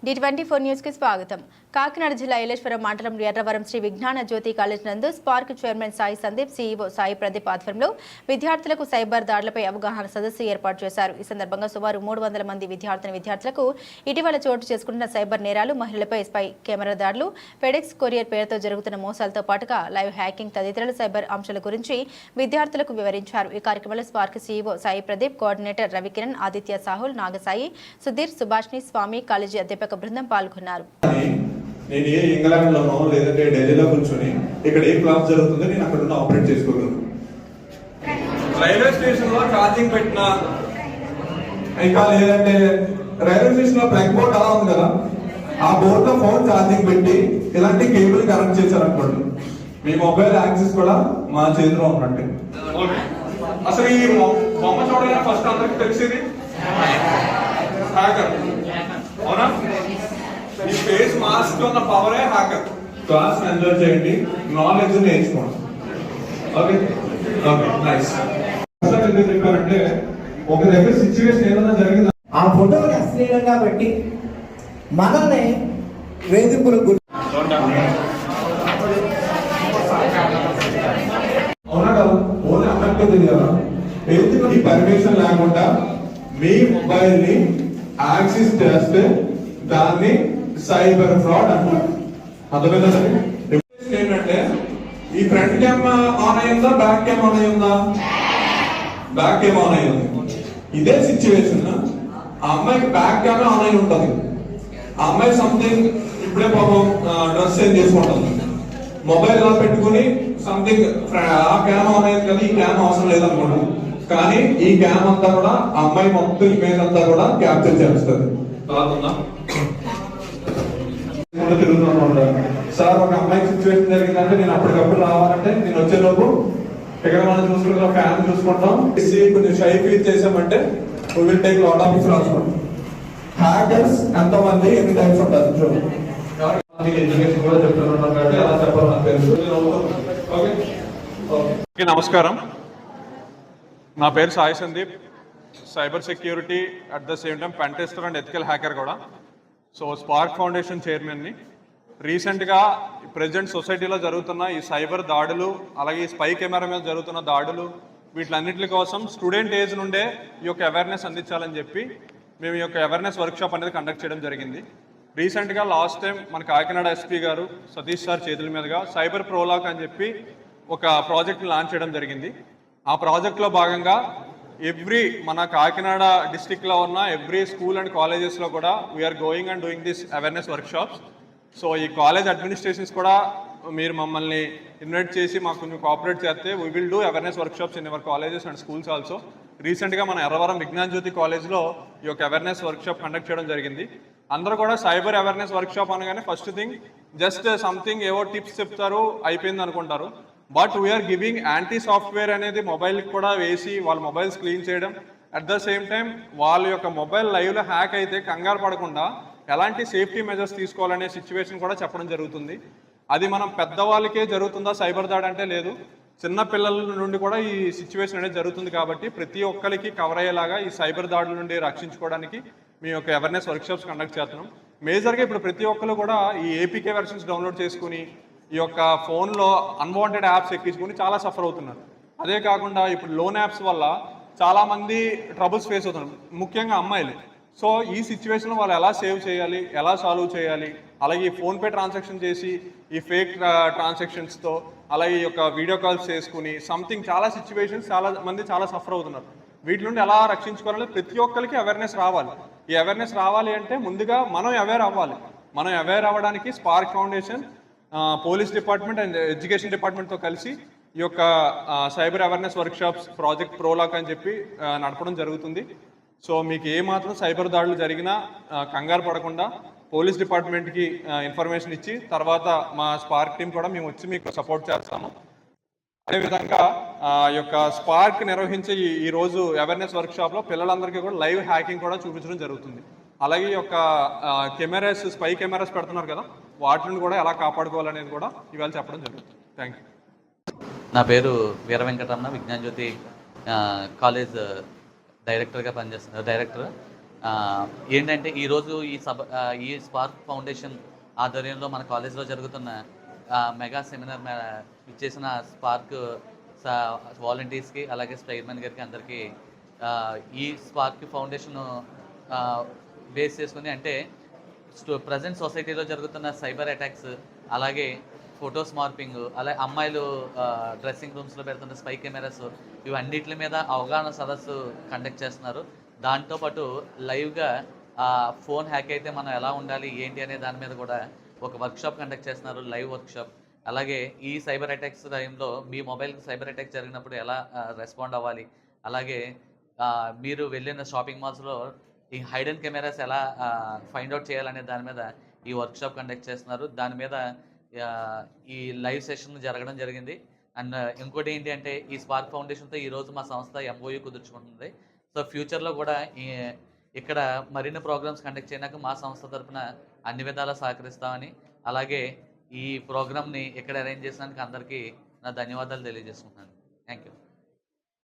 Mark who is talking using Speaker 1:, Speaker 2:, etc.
Speaker 1: D24 news కి స్వాగతం. కాకినాడ జిల్లా ఏలేశ్వరం మండలం ఎర్రవరం శ్రీ విజ్ఞాన జ్యోతి కాలేజ్ నందు spark chairman Sai Sandeep, CEO Sai Pradeep ఆధ్వర్యంలో విద్యార్థులకు సైబర్ దాడులపై అవగాహన సదస్సు ఏర్పాటు చేశారు. ఈ సందర్భంగా సుమారు 300 మంది విద్యార్థులకు ఇటీవల చోటు చేసుకుంటున్న సైబర్ నేరాలు, మహిళలపై స్పై కెమెరా దాడులు, ఫెడెక్స్ కొరియర్ పేరుతో జరుగుతున్న మోసాలతో పాటుగా లైవ్ హ్యాకింగ్ తదితర సైబర్ అంశాల గురించి విద్యార్థులకు వివరించారు. ఈ కార్యక్రమంలో Spark CEO Sai Pradeep, coordinator Ravikiran, Aditya, Sahul, Nagasai, Sudheer, Subhashni, Swamy, college అధ్యాపక బృందం పాల్గొన్నారు.
Speaker 2: నేను ఏ ఇంగ్లాండ్ లోనో లేదంటే ఢిల్లీలో కూర్చొని ఇక్కడ ఏ క్లాస్ జరుగుతుందో నేను అక్కడ ఉన్న ఆపరేట్ చేసుకోగలను. రైల్వే స్టేషన్ లో ఛార్జింగ్ పెట్టినా, ఇంకా లేదంటే రైల్వే స్టేషన్ లో ప్లగ్ బోర్డ్ అలా ఉంది కదా, ఆ బోర్డ్ లో ఫోన్ ఛార్జింగ్ పెట్టి ఇలాంటి కేబుల్ కనెక్ట్ చేశారనుకోండి, మీ మొబైల్ యాక్సెస్ కూడా మా చేతిలో ఉన్నట్టే. అసలు ఈ బొమ్మ చూడగానే ఫస్ట్ అందరికి తెలిసేది హ్యాకర్, అవునా? ఈ ఫేస్ మాస్క్ ఉన్న పవరే హ్యాకర్. క్లాస్ ఎంజాయ్ చేయండి, నాలెడ్జ్ నేర్చుకోండి. Okay okay nice. ఎందుకు చెప్పారంటే ఒక దగ్గర సిచ్యువేషన్ ఏదైనా జరిగింది,
Speaker 3: ఆ ఫోటోని అశ్లీలంగా పెట్టి మనల్ని వేధింపులకు
Speaker 2: అవునా కదా, ఓన్లీ అన్నట్టు తెలియాలా? ఎందుకు పర్మిషన్ లేకుండా మీ మొబైల్ ని యాక్సెస్ చేస్తే దాన్ని సైబర్ ఫ్రాడ్ అంటారు. అర్థమైందండి? ఏంటంటే ఈ ఫ్రంట్ క్యామ్ ఆన్ అయ్యిందా, బ్యాక్ క్యామ్ ఆన్ అయ్యిందా? బ్యాక్ క్యామ్ ఆన్ అయ్యింది. ఇదే సిచ్యువేషన్ ఆ అమ్మాయికి బ్యాక్ క్యామ్ ఆన్ అయి ఉంటది. ఆ అమ్మాయి సంథింగ్ ఇప్పుడే పాపం డ్రెస్ చేంజ్ చేసుకుంటుంది, మొబైల్ ఇలా పెట్టుకుని సంథింగ్ ఆ క్యామ్ ఆన్ అయ్యింది కదా, ఈ క్యామ్ అవసరం లేదనుకుంటుంది. కానీ ఈ క్యామ్ అంతా కూడా ఆ అమ్మాయి మొత్తం ఇమేజ్ అంతా కూడా క్యాప్చర్ చేస్తుంది. సార్ ఒక అమ్మాయి సిచ్యువేషన్ జరిగిందంటే నేను అప్పటికప్పుడు రావాలంటే నేను వచ్చేలోపు ఇక్కడ మనం చూసుకుంటాం, ఫ్యాన్ చూసుకుంటాం, కొంచెం షై ఫీల్ చేసామంటే we will take lot of responsibility. Hackers ఎంతమంది ఎన్ని టైప్స్ ఉంటారు చూడండి. ఎడ్యుకేషన్ కూడా చెప్తున్నాను కాబట్టి అలా చెప్పాలి నాకు తెలుసు. నమస్కారం, నా పేరు Sai Sandeep, cyber security at the same time pen tester and ethical hacker కూడా. సో స్పార్క్ ఫౌండేషన్ చైర్మన్ని. రీసెంట్గా ప్రెజెంట్ సొసైటీలో జరుగుతున్న ఈ సైబర్ దాడులు, అలాగే ఈ స్పై కెమెరా మీద జరుగుతున్న దాడులు, వీటిలన్నింటి కోసం స్టూడెంట్ ఏజ్ నుండే ఈ యొక్క అవేర్నెస్ అందించాలని చెప్పి మేము ఈ యొక్క అవేర్నెస్ వర్క్షాప్ అనేది కండక్ట్ చేయడం జరిగింది. రీసెంట్గా లాస్ట్ టైం మన కాకినాడ ఎస్పీ గారు సతీష్ సార్ చేతుల మీదుగా సైబర్ ప్రోలాక్ అని చెప్పి ఒక ప్రాజెక్ట్ని లాంచ్ చేయడం జరిగింది. ఆ ప్రాజెక్ట్లో భాగంగా మన కాకినాడ డిస్టిక్లో ఉన్న ఎవ్రీ స్కూల్ అండ్ కాలేజెస్లో కూడా we're going and doing this awareness workshops. So ఈ కాలేజ్ అడ్మినిస్ట్రేషన్స్ కూడా మీరు మమ్మల్ని ఇన్వైట్ చేసి మాకు కొంచెం కోఆపరేట్ చేస్తే we will do awareness workshops in our colleges and schools also. రీసెంట్గా మన ఎర్రవరం విజ్ఞాన జ్యోతి కాలేజ్లో ఈ యొక్క అవేర్నెస్ వర్క్షాప్ కండక్ట్ చేయడం జరిగింది. అందరూ కూడా సైబర్ అవేర్నెస్ వర్క్షాప్ అనగానే ఫస్ట్ థింగ్ జస్ట్ సంథింగ్ ఏవో టిప్స్ చెప్తారు, అయిపోయింది అనుకుంటారు. But we're giving anti software అనేది మొబైల్కి కూడా వేసి వాళ్ళ మొబైల్స్ క్లీన్ చేయడం, అట్ ద సేమ్ టైం వాళ్ళ యొక్క మొబైల్ లైవ్లో హ్యాక్ అయితే కంగారు పడకుండా ఎలాంటి సేఫ్టీ మెజర్స్ తీసుకోవాలనే సిచ్యువేషన్ కూడా చెప్పడం జరుగుతుంది. అది మనం పెద్దవాళ్ళకే జరుగుతుందా సైబర్ దాడి అంటే లేదు, చిన్న పిల్లల నుండి కూడా ఈ సిచ్యువేషన్ అనేది జరుగుతుంది. కాబట్టి ప్రతి ఒక్కరికి కవర్ అయ్యేలాగా ఈ సైబర్ దాడుల నుండి రక్షించుకోవడానికి మీ యొక్క అవేర్నెస్ వర్క్షాప్స్ కండక్ట్ చేస్తున్నాం. మేజర్గా ఇప్పుడు ప్రతి ఒక్కరు కూడా ఈ ఏపీకే వెర్షన్స్ డౌన్లోడ్ చేసుకుని ఈ యొక్క ఫోన్లో అన్వాంటెడ్ యాప్స్ ఎక్కించుకుని చాలా సఫర్ అవుతున్నారు. అదే కాకుండా ఇప్పుడు లోన్ యాప్స్ వల్ల చాలామంది ట్రబుల్స్ ఫేస్ అవుతున్నారు, ముఖ్యంగా అమ్మాయిలు. సో ఈ సిచ్యువేషన్లో వాళ్ళు ఎలా సేవ్ చేయాలి, ఎలా సాల్వ్ చేయాలి, అలాగే ఫోన్పే ట్రాన్సాక్షన్ చేసి ఈ ఫేక్ ట్రాన్సాక్షన్స్తో అలాగే ఈ యొక్క వీడియో కాల్స్ చేసుకుని సంథింగ్ చాలా సిచ్యువేషన్స్ చాలా మంది చాలా సఫర్ అవుతున్నారు. వీటి నుండి ఎలా రక్షించుకోవాలని ప్రతి ఒక్కరికి అవేర్నెస్ రావాలి. ఈ అవేర్నెస్ రావాలి అంటే ముందుగా మనం అవేర్ అవ్వాలి. మనం అవేర్ అవ్వడానికి Spark Foundation, police department and education డిపార్ట్మెంట్తో కలిసి ఈ యొక్క సైబర్ అవేర్నెస్ వర్క్షాప్స్ ప్రాజెక్ట్ ప్రోలాక్ అని చెప్పి నడపడం జరుగుతుంది. సో మీకు ఏమాత్రం సైబర్ దాడులు జరిగినా కంగారు పడకుండా పోలీస్ డిపార్ట్మెంట్కి ఇన్ఫర్మేషన్ ఇచ్చి తర్వాత మా స్పార్క్ టీం కూడా మేము వచ్చి మీకు సపోర్ట్ చేస్తాము. అదేవిధంగా ఈ యొక్క స్పార్క్ నిర్వహించే ఈరోజు అవేర్నెస్ వర్క్షాప్లో పిల్లలందరికీ కూడా లైవ్ హ్యాకింగ్ కూడా చూపించడం జరుగుతుంది. అలాగే ఈ యొక్క కెమెరాస్, స్పై కెమెరాస్ పెడుతున్నారు కదా, వాటిని కూడా ఎలా కాపాడుకోవాలనేది కూడా ఇవాళ చెప్పడం జరుగుతుంది. Thank you.
Speaker 4: నా పేరు వీర వెంకటరమణ, విజ్ఞాన జ్యోతి కాలేజ్ డైరెక్టర్గా పనిచేస్తున్నారు. డైరెక్టర్ ఏంటంటే ఈరోజు ఈ స్పార్క్ ఫౌండేషన్ ఆధ్వర్యంలో మన కాలేజ్లో జరుగుతున్న మెగా సెమినార్ ఇచ్చేసిన స్పార్క్ వాలంటీర్స్కి అలాగే స్పైర్మెన్ గారికి అందరికీ ఈ స్పార్క్ ఫౌండేషన్ బేస్ చేసుకుని అంటే ప్రజెంట్ సొసైటీలో జరుగుతున్న సైబర్ అటాక్స్, అలాగే ఫొటోస్ మార్పింగ్, అలాగే అమ్మాయిలు డ్రెస్సింగ్ రూమ్స్లో పెడుతున్న స్పై కెమెరాస్, ఇవన్నిటి మీద అవగాహన సదస్సు కండక్ట్ చేస్తున్నారు. దాంతోపాటు లైవ్గా ఫోన్ హ్యాక్ అయితే మనం ఎలా ఉండాలి ఏంటి అనే దాని మీద కూడా ఒక వర్క్షాప్ కండక్ట్ చేస్తున్నారు, లైవ్ వర్క్షాప్. అలాగే ఈ సైబర్ అటాక్స్ టైంలో మీ మొబైల్కి సైబర్ అటాక్ జరిగినప్పుడు ఎలా రెస్పాండ్ అవ్వాలి, అలాగే మీరు వెళ్ళిన షాపింగ్ మాల్స్లో ఈ హైడెన్ కెమెరాస్ ఎలా ఫైండ్ అవుట్ చేయాలనే దాని మీద ఈ వర్క్షాప్ కండక్ట్ చేస్తున్నారు. దాని మీద ఈ లైవ్ సెషన్ జరగడం జరిగింది. అండ్ ఇంకోటి ఏంటి అంటే ఈ స్పార్క్ ఫౌండేషన్తో ఈరోజు మా సంస్థ MOU కుదుర్చుకుంటుంది. సో ఫ్యూచర్లో కూడా ఇక్కడ మరిన్ని ప్రోగ్రామ్స్ కండక్ట్ చేయడానికి మా సంస్థ తరఫున అన్ని విధాలా సహకరిస్తామని, అలాగే ఈ ప్రోగ్రామ్ని ఇక్కడ అరేంజ్ చేసినందుకు అందరికీ నా ధన్యవాదాలు తెలియజేసుకుంటున్నాను.